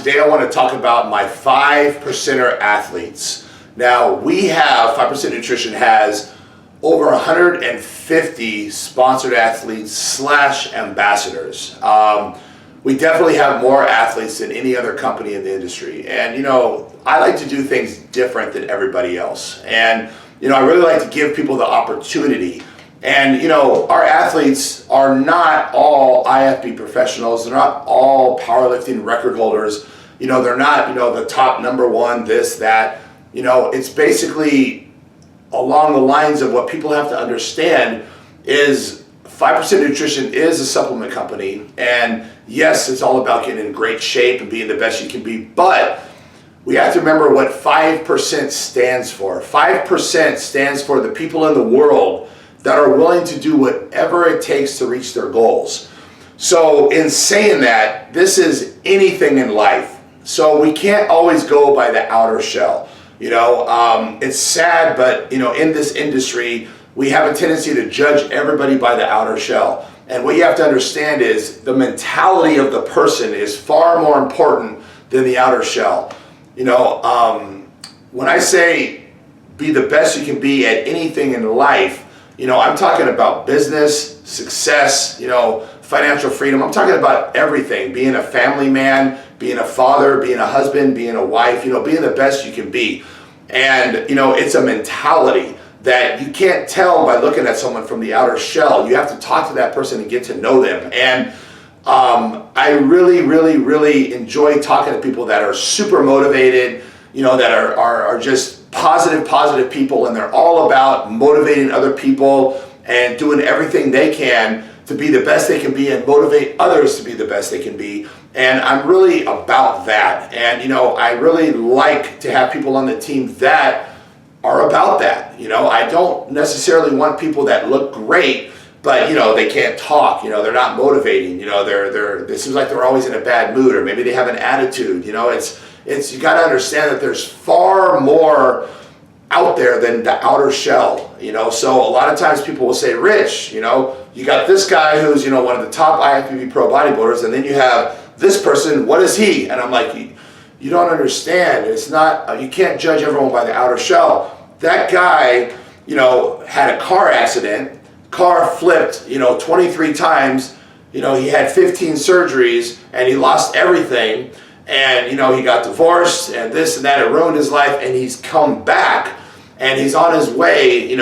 Today I want to talk about my 5%er athletes. Now, we have, 5% Nutrition has over 150 sponsored athletes / ambassadors. We definitely have more athletes than any other company in the industry. And, I like to do things different than everybody else. And, I really like to give people the opportunity. And, our athletes are not all IFB professionals. They're not all powerlifting record holders. They're not, the top number one, this, that. It's basically along the lines of what people have to understand is 5% Nutrition is a supplement company. And yes, it's all about getting in great shape and being the best you can be. But we have to remember what 5% stands for. 5% stands for the people in the world that are willing to do whatever it takes to reach their goals. So in saying that, this is anything in life. So we can't always go by the outer shell. It's sad, but in this industry, we have a tendency to judge everybody by the outer shell. And what you have to understand is the mentality of the person is far more important than the outer shell. When I say be the best you can be at anything in life, I'm talking about business, success, financial freedom. I'm talking about everything, being a family man, being a father, being a husband, being a wife, being the best you can be. And, it's a mentality that you can't tell by looking at someone from the outer shell. You have to talk to that person and get to know them. And I really, really, really enjoy talking to people that are super motivated, that are just positive people, and they're all about motivating other people and doing everything they can to be the best they can be and motivate others to be the best they can be. And I'm really about that. And, I really like to have people on the team that are about that. I don't necessarily want people that look great, but, they can't talk, they're not motivating, it seems like they're always in a bad mood, or maybe they have an attitude, it's you got to understand that there's far more out there than the outer shell, so a lot of times people will say, Rich, you got this guy who's, one of the top IFBB pro bodybuilders, and then you have this person, what is he? And I'm like, you don't understand. It's not, you can't judge everyone by the outer shell. That guy, had a car accident, car flipped, 23 times, he had 15 surgeries, and he lost everything. And, he got divorced and this and that, it ruined his life, and he's come back and he's on his way,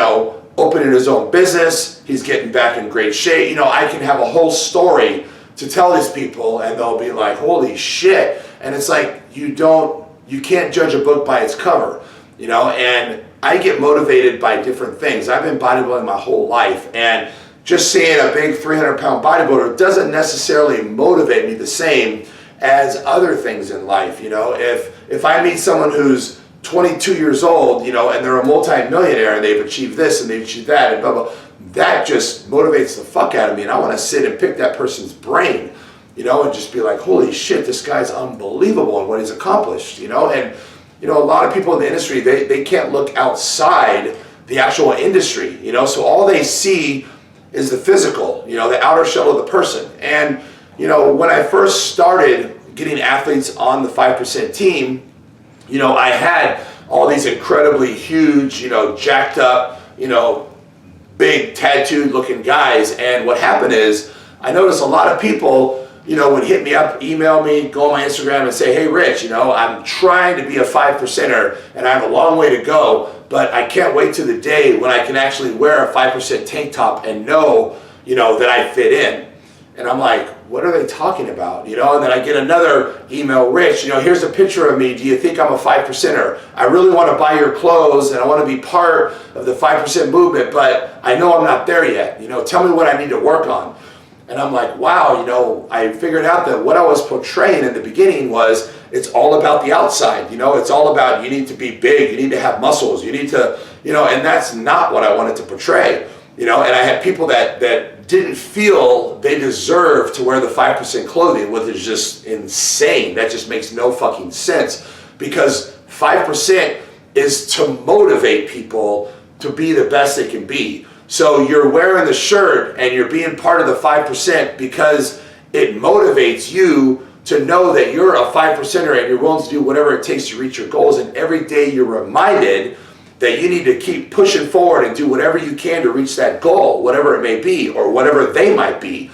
opening his own business. He's getting back in great shape. I can have a whole story to tell these people, and they'll be like, holy shit. And it's like, you can't judge a book by its cover, and I get motivated by different things. I've been bodybuilding my whole life, and just seeing a big 300-pound bodybuilder doesn't necessarily motivate me the same as other things in life. If I meet someone who's 22 years old, and they're a multi-millionaire and they've achieved this and they've achieved that and blah, blah, that just motivates the fuck out of me. And I want to sit and pick that person's brain, and just be like, holy shit, this guy's unbelievable in what he's accomplished, and, a lot of people in the industry, they can't look outside the actual industry, so all they see is the physical, the outer shell of the person. And, when I first started getting athletes on the 5% team, I had all these incredibly huge, jacked up, big tattooed looking guys. And what happened is I noticed a lot of people, would hit me up, email me, go on my Instagram and say, hey, Rich, I'm trying to be a 5%er and I have a long way to go, but I can't wait to the day when I can actually wear a 5% tank top and know, that I fit in. And I'm like, what are they talking about? And then I get another email, Rich, here's a picture of me. Do you think I'm a 5%er? I really want to buy your clothes and I want to be part of the 5% movement, but I know I'm not there yet. Tell me what I need to work on. And I'm like, wow, I figured out that what I was portraying in the beginning was it's all about the outside. It's all about you need to be big, you need to have muscles, you need to, and that's not what I wanted to portray. And I had people that didn't feel they deserved to wear the 5% clothing, which is just insane. That just makes no fucking sense, because 5% is to motivate people to be the best they can be. So you're wearing the shirt and you're being part of the 5% because it motivates you to know that you're a 5%er and you're willing to do whatever it takes to reach your goals. And every day you're reminded that you need to keep pushing forward and do whatever you can to reach that goal, whatever it may be, or whatever they might be.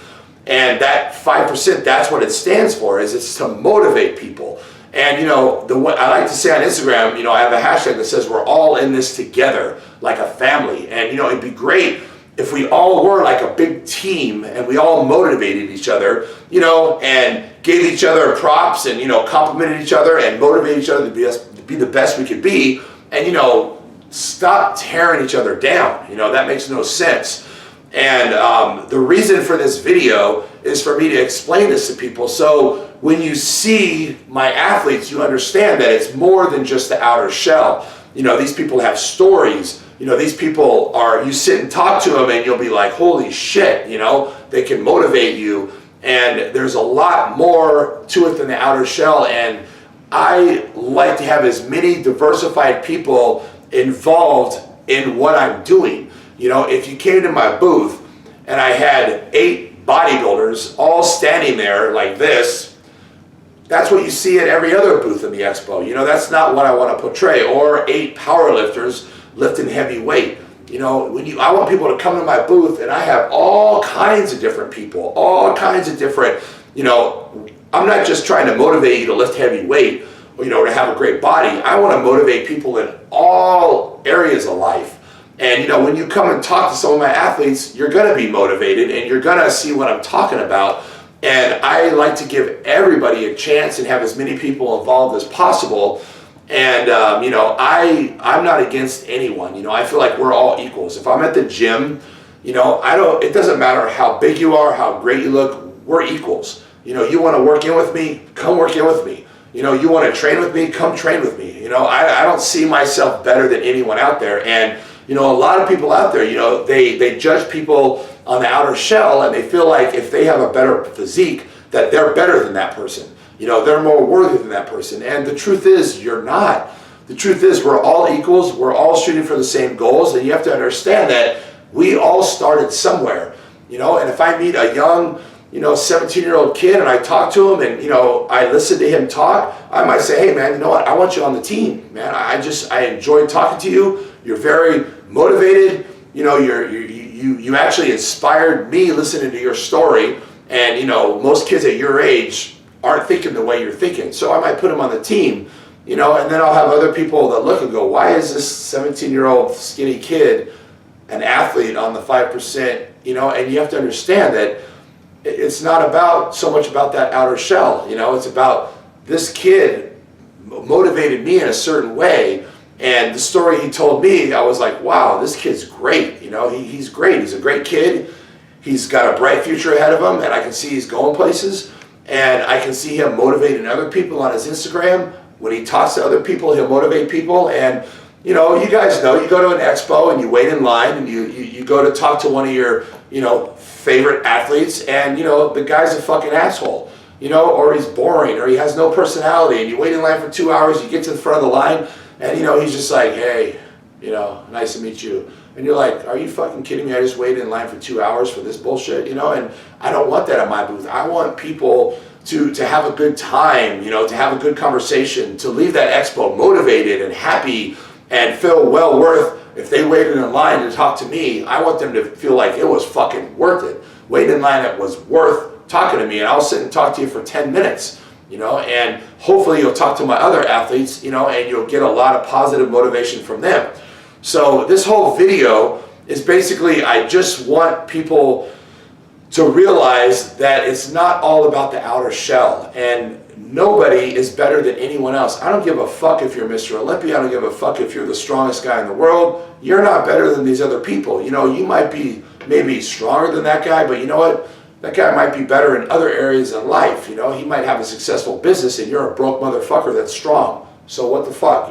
And that 5%, that's what it stands for, is it's to motivate people. And I like to say on Instagram, I have a hashtag that says we're all in this together, like a family. And it'd be great if we all were like a big team and we all motivated each other, and gave each other props and, complimented each other and motivated each other to be the best we could be. And, stop tearing each other down. That makes no sense. And the reason for this video is for me to explain this to people. So when you see my athletes, you understand that it's more than just the outer shell. These people have stories. These people you sit and talk to them and you'll be like, holy shit, they can motivate you. And there's a lot more to it than the outer shell. And I like to have as many diversified people involved in what I'm doing. If you came to my booth and I had 8 bodybuilders all standing there like this, that's what you see at every other booth in the expo. That's not what I want to portray. Or 8 powerlifters lifting heavy weight. I want people to come to my booth and I have all kinds of different people, all kinds of different, I'm not just trying to motivate you to lift heavy weight, or, to have a great body. I want to motivate people in all areas of life. And when you come and talk to some of my athletes, you're going to be motivated and you're going to see what I'm talking about. And I like to give everybody a chance and have as many people involved as possible. And I'm not against anyone. I feel like we're all equals. If I'm at the gym, it doesn't matter how big you are, how great you look, we're equals. You want to work in with me, come work in with me. You want to train with me, come train with me. I don't see myself better than anyone out there. And a lot of people out there, they judge people on the outer shell and they feel like if they have a better physique, that they're better than that person. They're more worthy than that person. And the truth is, you're not. The truth is, we're all equals. We're all shooting for the same goals. And you have to understand that we all started somewhere. And if I meet a young, 17-year-old kid and I talk to him and, I listen to him talk, I might say, hey man, I want you on the team, man. I enjoyed talking to you. You're very motivated. You actually inspired me listening to your story. And, most kids at your age aren't thinking the way you're thinking. So I might put them on the team, and then I'll have other people that look and go, why is this 17-year-old skinny kid an athlete on the 5%? And you have to understand that it's not so much about that outer shell. It's about this kid motivated me in a certain way. And the story he told me, I was like, wow, this kid's great. He's great. He's a great kid. He's got a bright future ahead of him, and I can see he's going places. And I can see him motivating other people on his Instagram. When he talks to other people, he'll motivate people. And, you guys know, you go to an expo and you wait in line and you go to talk to one of your, favorite athletes, and, the guy's a fucking asshole, or he's boring, or he has no personality, and you wait in line for 2 hours, you get to the front of the line, and, he's just like, hey, nice to meet you. And you're like, are you fucking kidding me? I just waited in line for 2 hours for this bullshit, and I don't want that at my booth. I want people to have a good time, to have a good conversation, to leave that expo motivated and happy and feel well worth. If they waited in line to talk to me, I want them to feel like it was fucking worth it. Wait in line, it was worth talking to me, and I'll sit and talk to you for 10 minutes, and hopefully you'll talk to my other athletes, and you'll get a lot of positive motivation from them. So this whole video is basically, I just want people to realize that it's not all about the outer shell, and nobody is better than anyone else. I don't give a fuck if you're Mr. Olympia. I don't give a fuck if you're the strongest guy in the world. You're not better than these other people. You might be maybe stronger than that guy, but you know what? That guy might be better in other areas in life. He might have a successful business and you're a broke motherfucker that's strong. So what the fuck,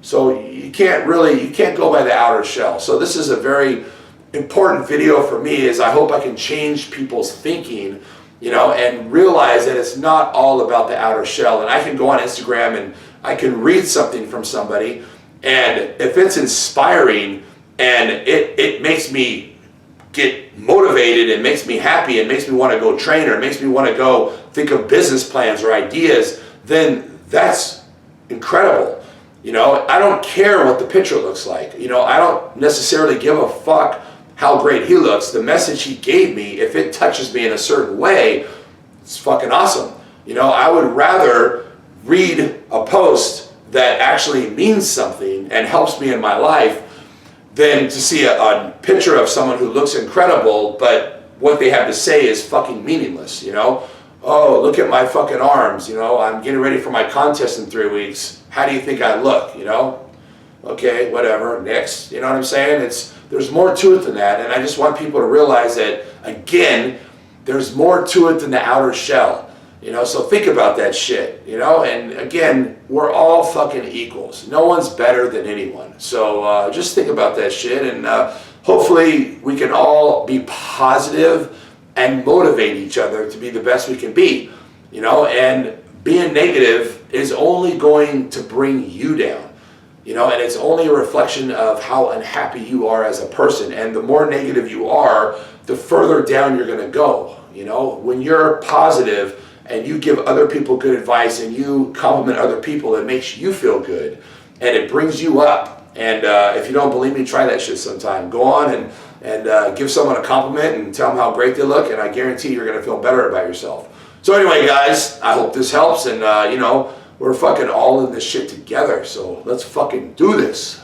So you can't go by the outer shell. So this is a very important video for me, is I hope I can change people's thinking, and realize that it's not all about the outer shell. And I can go on Instagram and I can read something from somebody, and if it's inspiring and it makes me get motivated and makes me happy and makes me want to go train or makes me want to go think of business plans or ideas, then that's incredible. You know, I don't care what the picture looks like. You know, I don't necessarily give a fuck how great he looks. The message he gave me, if it touches me in a certain way, it's fucking awesome. You know, I would rather read a post that actually means something and helps me in my life than to see a picture of someone who looks incredible, but what they have to say is fucking meaningless, you know? Oh, look at my fucking arms, you know? I'm getting ready for my contest in 3 weeks. How do you think I look, you know? Okay, whatever, next, you know what I'm saying? There's more to it than that, and I just want people to realize that, again, there's more to it than the outer shell. You know, so think about that shit, you know, and again, we're all fucking equals. No one's better than anyone. So just think about that shit, and hopefully we can all be positive and motivate each other to be the best we can be, you know, and being negative is only going to bring you down, you know, and it's only a reflection of how unhappy you are as a person. And the more negative you are, the further down you're going to go, you know. When you're positive and you give other people good advice and you compliment other people, it makes you feel good and it brings you up. And if you don't believe me, try that shit sometime. Go on and give someone a compliment and tell them how great they look, and I guarantee you're going to feel better about yourself. So anyway, guys, I hope this helps, and you know, we're fucking all in this shit together, so let's fucking do this.